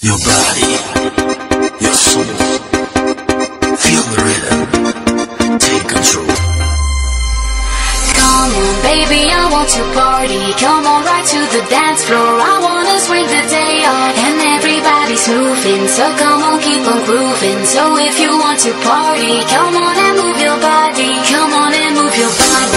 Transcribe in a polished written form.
Your body, your soul, feel the rhythm, take control. Come on baby, I want to party. Come on right to the dance floor. I wanna swing the day off and everybody's moving. So come on, keep on grooving. So if you want to party, come on and move your body. Come on and move your body.